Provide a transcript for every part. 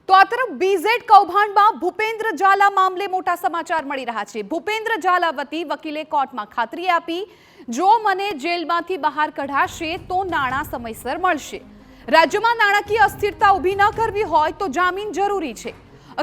તો આ તરફ બીઝેડ કૌભાંડમાં ભૂપેન્દ્ર ઝાલા મામલે મોટા સમાચાર મળી રહ્યા છે। ભૂપેન્દ્ર ઝાલા વતી વકીલે કોર્ટમાં ખાતરી આપી, જો મને જેલમાંથી બહાર કઢાશે તો નાણાં સમયસર મળશે। રાજ્યમાં નાણાકીય અસ્થિરતા ઊભી ન કરવી હોય તો જામીન જરૂરી છે।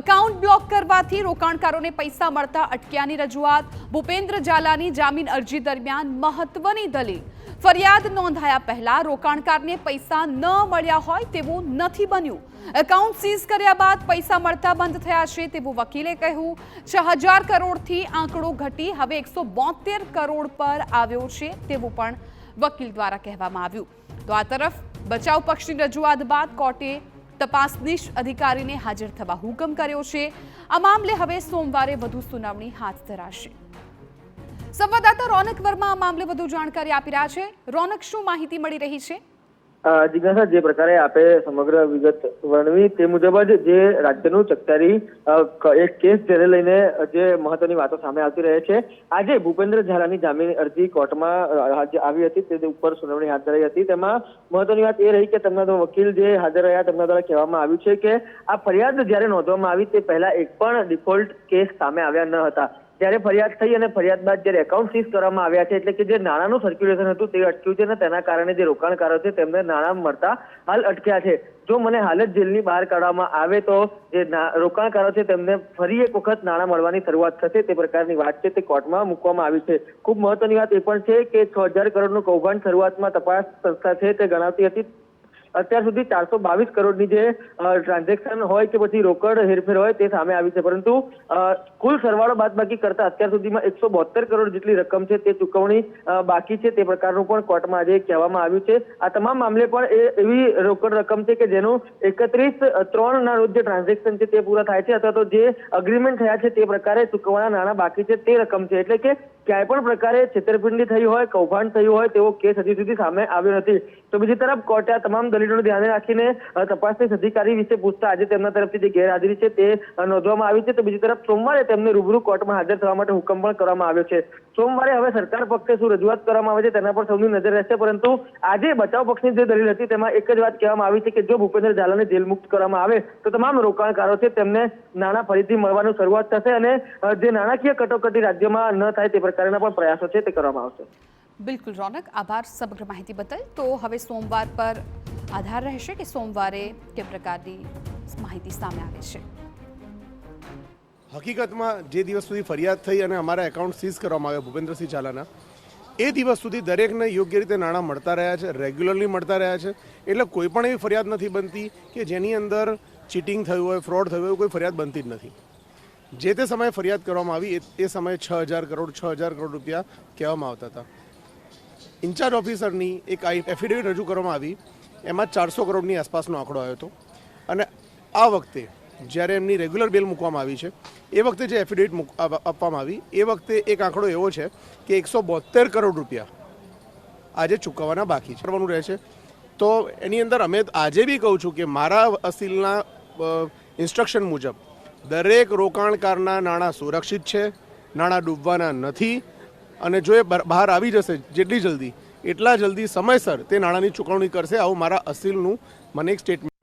અકાઉન્ટ બ્લોક કરવાથી રોકાણકારોને પૈસા મળતા અટક્યાની રજૂઆત। ભૂપેન્દ્ર ઝાલાની જામીન અરજી દરમિયાન મહત્વની દલીલ, ફરિયાદ નોંધાયા પહેલા રોકાણકારને પૈસા ન મળ્યા હોય તેવું નથી બન્યું। એકાઉન્ટ સીઝ કર્યા બાદ પૈસા મળતા બંધ થયા છે તેવું વકીલે કહ્યું। 6000 કરોડથી આંકડો ઘટી હવે 172 કરોડ પર આવ્યો છે તેવું પણ વકીલ દ્વારા કહેવામાં આવ્યું। તો આ તરફ બચાવ પક્ષની રજૂઆત બાદ કોર્ટે તપાસનીશ અધિકારીને હાજર થવા હુકમ કર્યો છે। આ મામલે હવે સોમવારે વધુ સુનાવણી હાથ ધરાશે। સંવાદદાતા રોનક વર્મા આ મામલે વધુ જાણકારી આપી રહ્યા છે। રોનક, શું માહિતી મળી રહી છે? જિજ્ઞાસા, જે પ્રકારે આપે સમગ્ર વિગત વર્ણવી તે મુજબ જ જે રાજ્યનું ચકચારી એક કેસ જેને લઈને જે મહત્વની વાતો સામે આવતી રહે છે, આજે ભૂપેન્દ્ર ઝાલાની જામીન અરજી કોર્ટમાં આવી હતી, તે ઉપર સુનાવણી હાથ ધરાઈ હતી। તેમાં મહત્વની વાત એ રહી કે તેમના વકીલ જે હાજર રહ્યા તેમના દ્વારા કહેવામાં આવ્યું છે કે આ ફરિયાદ જ્યારે નોંધવામાં આવી તે પહેલા એક પણ ડિફોલ્ટ કેસ સામે આવ્યા ન હતા। જ્યારે ફરિયાદ થઈ અને ફરિયાદ બાદ જ્યારે એકાઉન્ટ સીઝ કરવામાં આવ્યા છે, એટલે કે જે નાણાંનું સર્ક્યુલેશન હતું તે અટક્યું છે અને તેના કારણે જે રોકાણકારો છે તેમને નાણાં મળતા હાલ અટક્યા છે। જો મને હાલ જ જેલની બહાર કાઢવામાં આવે તો જે રોકાણકારો છે તેમને ફરી એક વખત નાણાં મળવાની શરૂઆત થશે, તે પ્રકારની વાત છે તે કોર્ટમાં મૂકવામાં આવી છે। ખૂબ મહત્વની વાત એ પણ છે કે 6000 કરોડનું કૌભાંડ શરૂઆતમાં તપાસ સંસ્થા છે તે ગણાવતી હતી। અત્યાર સુધી 422 કરોડની જે ટ્રાન્ઝેક્શન હોય કે પછી રોકડ હેરફેર હોય તે સામે આવી છે, પરંતુ કુલ સરવાળો બાદબાકી કરતા અત્યાર સુધીમાં 172 કરોડ જેટલી રકમ છે તે ચૂકવણી બાકી છે, તે પ્રકારનું પણ કોર્ટમાં આજે કહેવામાં આવ્યું છે। આ તમામ મામલે પણ એવી રોકડ રકમ છે કે જેનું 31/3 રોજ જે ટ્રાન્ઝેક્શન છે તે પૂરા થાય છે, અથવા તો જે અગ્રીમેન્ટ થયા છે તે પ્રકારે ચૂકવવાના નાણાં બાકી છે તે રકમ છે। એટલે કે ક્યાંય પણ પ્રકારે છેતરપિંડી થઈ હોય, કૌભાંડ થયું હોય તેવો કેસ હજી સુધી સામે આવ્યો નથી। તો બીજી તરફ કોર્ટે આ તમામ દલીલોને ધ્યાને રાખીને તપાસનીશ અધિકારી વિશે પૂછતા આજે તેમના તરફથી જે ગેરહાજરી છે તે નોંધવામાં આવી છે। તો બીજી તરફ સોમવારે તેમને રૂબરૂ કોર્ટમાં હાજર થવા માટે હુકમ પણ કરવામાં આવ્યો છે। સોમવારે હવે સરકાર પક્ષે શું રજૂઆત કરવામાં આવે છે તેના પર સૌની નજર રહેશે, પરંતુ આજે બચાવ પક્ષની જે દલીલ હતી તેમાં એક જ વાત કહેવામાં આવી છે કે જો ભૂપેન્દ્ર ઝાલાને જેલ મુક્ત કરવામાં આવે તો તમામ રોકાણકારો છે તેમને નાણાં ફરીથી મળવાની શરૂઆત થશે અને જે નાણાકીય કટોકટી રાજ્યમાં ન થાય તે પ્રકારના પણ પ્રયાસો છે તે કરવામાં આવશે। બિલકુલ રોનક, આભાર સમગ્ર માહિતી બદલ। તો હવે સોમવાર પર આધાર રહેશે કે સોમવારે કે પ્રકારની માહિતી સામે આવે છે। હકીકતમાં જે દિવસ સુધી ફરિયાદ થઈ અને અમારા એકાઉન્ટ સીઝ કરવામાં આવ્યા ભૂપેન્દ્રસિંહ ઝાલાના, એ દિવસ સુધી દરેકને યોગ્ય રીતે નાણાં મળતા રહ્યા છે, રેગ્યુલરલી મળતા રહ્યા છે। એટલે કોઈ પણ એવી ફરિયાદ નથી બનતી કે જેની અંદર ચીટિંગ થયું હોય, ફ્રોડ થયું હોય, કોઈ ફરિયાદ બનતી જ નથી। જે તે સમયે ફરિયાદ કરવામાં આવી એ સમયે 6000 કરોડ રૂપિયા કહેવામાં આવતા હતા। ઇન્ચાર્જ ઓફિસરની એક એફિડેવિટ રજૂ કરવામાં આવી, એમાં 400 કરોડની આસપાસનો આંકડો આવ્યો હતો। અને આ વખતે જ્યારે એમની રેગ્યુલર બેલ મૂકવામાં આવી છે એ વખતે જે એફિડેવિટ આપવામાં આવી એ વખતે એક આંકડો એવો છે કે 172 કરોડ રૂપિયા આજે ચૂકવવાના બાકી છે કરવાનું રહેશે। તો એની અંદર અમે આજે બી કહું છું કે મારા અસીલના ઇન્સ્ટ્રક્શન મુજબ દરેક રોકાણકારના નાણાં સુરક્ષિત છે, નાણાં ડૂબવાના નથી, અને જો એ બહાર આવી જશે જેટલી જલ્દી એટલા જલ્દી સમયસર તે નાણાંની ચૂકવણી કરશે, આવું મારા અસીલનું મને એક સ્ટેટમેન્ટ